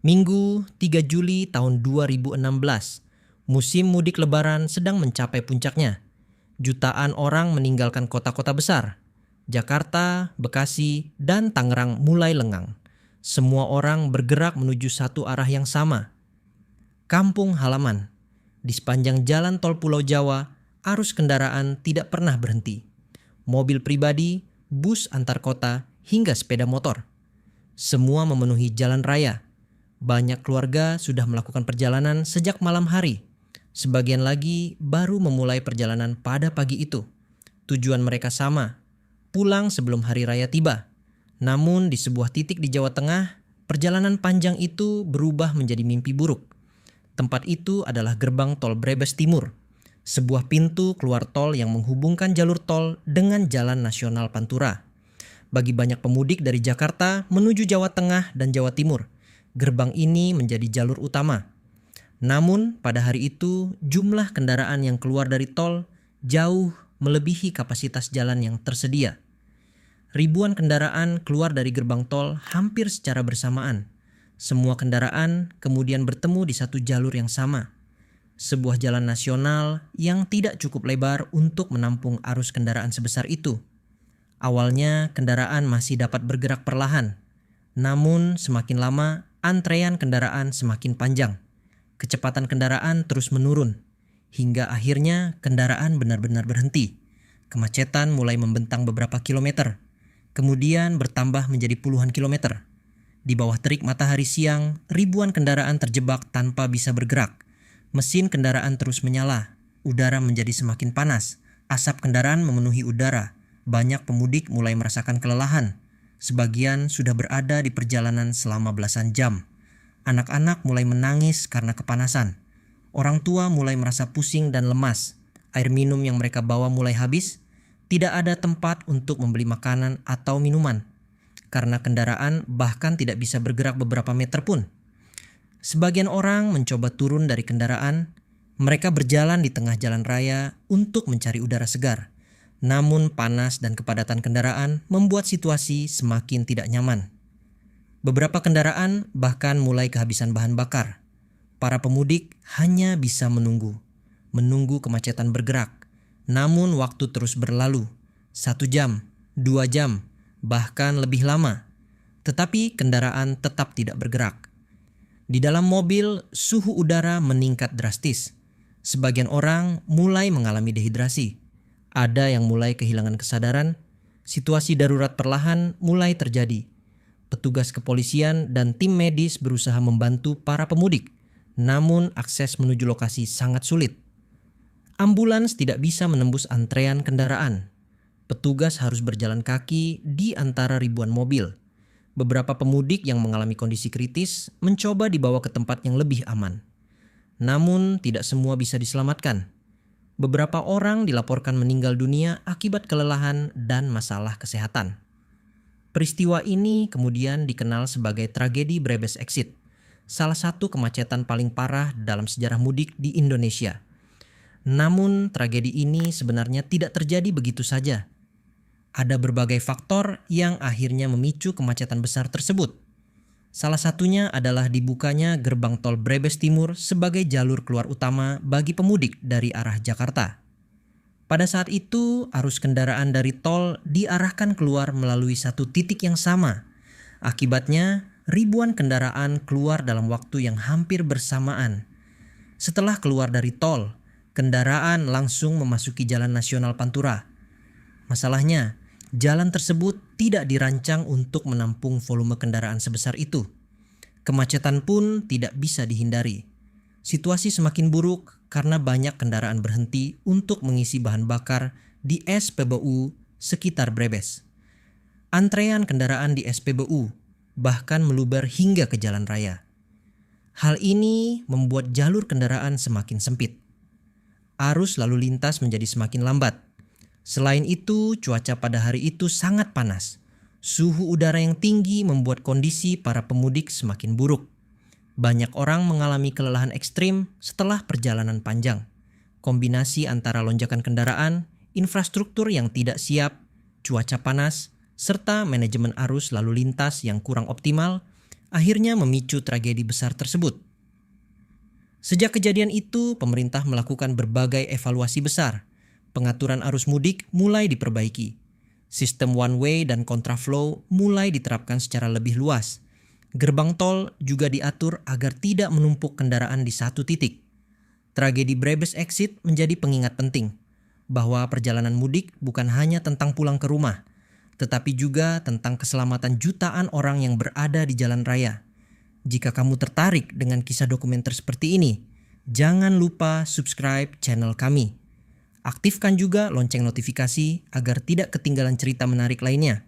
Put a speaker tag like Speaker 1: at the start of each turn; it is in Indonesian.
Speaker 1: Minggu 3 Juli tahun 2016, musim mudik lebaran sedang mencapai puncaknya. Jutaan orang meninggalkan kota-kota besar. Jakarta, Bekasi, dan Tangerang mulai lengang. Semua orang bergerak menuju satu arah yang sama. Kampung halaman. Di sepanjang jalan tol Pulau Jawa, arus kendaraan tidak pernah berhenti. Mobil pribadi, bus antar kota, hingga sepeda motor. Semua memenuhi jalan raya. Banyak keluarga sudah melakukan perjalanan sejak malam hari. Sebagian lagi baru memulai perjalanan pada pagi itu. Tujuan mereka sama, pulang sebelum hari raya tiba. Namun di sebuah titik di Jawa Tengah, perjalanan panjang itu berubah menjadi mimpi buruk. Tempat itu adalah gerbang tol Brebes Timur, sebuah pintu keluar tol yang menghubungkan jalur tol dengan Jalan Nasional Pantura. Bagi banyak pemudik dari Jakarta menuju Jawa Tengah dan Jawa Timur, gerbang ini menjadi jalur utama. Namun pada hari itu jumlah kendaraan yang keluar dari tol jauh melebihi kapasitas jalan yang tersedia. Ribuan kendaraan keluar dari gerbang tol hampir secara bersamaan. Semua kendaraan kemudian bertemu di satu jalur yang sama. Sebuah jalan nasional yang tidak cukup lebar untuk menampung arus kendaraan sebesar itu. Awalnya kendaraan masih dapat bergerak perlahan. Namun semakin lama antrean kendaraan semakin panjang. Kecepatan kendaraan terus menurun. Hingga akhirnya kendaraan benar-benar berhenti. Kemacetan mulai membentang beberapa kilometer. Kemudian bertambah menjadi puluhan kilometer. Di bawah terik matahari siang, ribuan kendaraan terjebak tanpa bisa bergerak. Mesin kendaraan terus menyala. Udara menjadi semakin panas. Asap kendaraan memenuhi udara. Banyak pemudik mulai merasakan kelelahan. Sebagian sudah berada di perjalanan selama belasan jam. Anak-anak mulai menangis karena kepanasan. Orang tua mulai merasa pusing dan lemas. Air minum yang mereka bawa mulai habis. Tidak ada tempat untuk membeli makanan atau minuman. Karena kendaraan bahkan tidak bisa bergerak beberapa meter pun. Sebagian orang mencoba turun dari kendaraan. Mereka berjalan di tengah jalan raya untuk mencari udara segar. Namun panas dan kepadatan kendaraan membuat situasi semakin tidak nyaman. Beberapa kendaraan bahkan mulai kehabisan bahan bakar. Para pemudik hanya bisa menunggu kemacetan bergerak. Namun waktu terus berlalu, 1 jam, 2 jam, bahkan lebih lama. Tetapi kendaraan tetap tidak bergerak. Di dalam mobil, suhu udara meningkat drastis. Sebagian orang mulai mengalami dehidrasi. Ada yang mulai kehilangan kesadaran. Situasi darurat perlahan mulai terjadi. Petugas kepolisian dan tim medis berusaha membantu para pemudik. Namun akses menuju lokasi sangat sulit. Ambulans tidak bisa menembus antrean kendaraan. Petugas harus berjalan kaki di antara ribuan mobil. Beberapa pemudik yang mengalami kondisi kritis mencoba dibawa ke tempat yang lebih aman. Namun tidak semua bisa diselamatkan. Beberapa orang dilaporkan meninggal dunia akibat kelelahan dan masalah kesehatan. Peristiwa ini kemudian dikenal sebagai tragedi Brebes Exit, salah satu kemacetan paling parah dalam sejarah mudik di Indonesia. Namun tragedi ini sebenarnya tidak terjadi begitu saja. Ada berbagai faktor yang akhirnya memicu kemacetan besar tersebut. Salah satunya adalah dibukanya gerbang tol Brebes Timur sebagai jalur keluar utama bagi pemudik dari arah Jakarta. Pada saat itu, arus kendaraan dari tol diarahkan keluar melalui satu titik yang sama. Akibatnya, ribuan kendaraan keluar dalam waktu yang hampir bersamaan. Setelah keluar dari tol, kendaraan langsung memasuki Jalan Nasional Pantura. Masalahnya, jalan tersebut tidak dirancang untuk menampung volume kendaraan sebesar itu. Kemacetan pun tidak bisa dihindari. Situasi semakin buruk karena banyak kendaraan berhenti untuk mengisi bahan bakar di SPBU sekitar Brebes. Antrean kendaraan di SPBU bahkan meluber hingga ke jalan raya. Hal ini membuat jalur kendaraan semakin sempit. Arus lalu lintas menjadi semakin lambat. Selain itu, cuaca pada hari itu sangat panas. Suhu udara yang tinggi membuat kondisi para pemudik semakin buruk. Banyak orang mengalami kelelahan ekstrim setelah perjalanan panjang. Kombinasi antara lonjakan kendaraan, infrastruktur yang tidak siap, cuaca panas, serta manajemen arus lalu lintas yang kurang optimal akhirnya memicu tragedi besar tersebut. Sejak kejadian itu, pemerintah melakukan berbagai evaluasi besar. Pengaturan arus mudik mulai diperbaiki. Sistem one way dan kontraflow mulai diterapkan secara lebih luas. Gerbang tol juga diatur agar tidak menumpuk kendaraan di satu titik. Tragedi Brebes Exit menjadi pengingat penting bahwa perjalanan mudik bukan hanya tentang pulang ke rumah, tetapi juga tentang keselamatan jutaan orang yang berada di jalan raya. Jika kamu tertarik dengan kisah dokumenter seperti ini, jangan lupa subscribe channel kami. Aktifkan juga lonceng notifikasi agar tidak ketinggalan cerita menarik lainnya.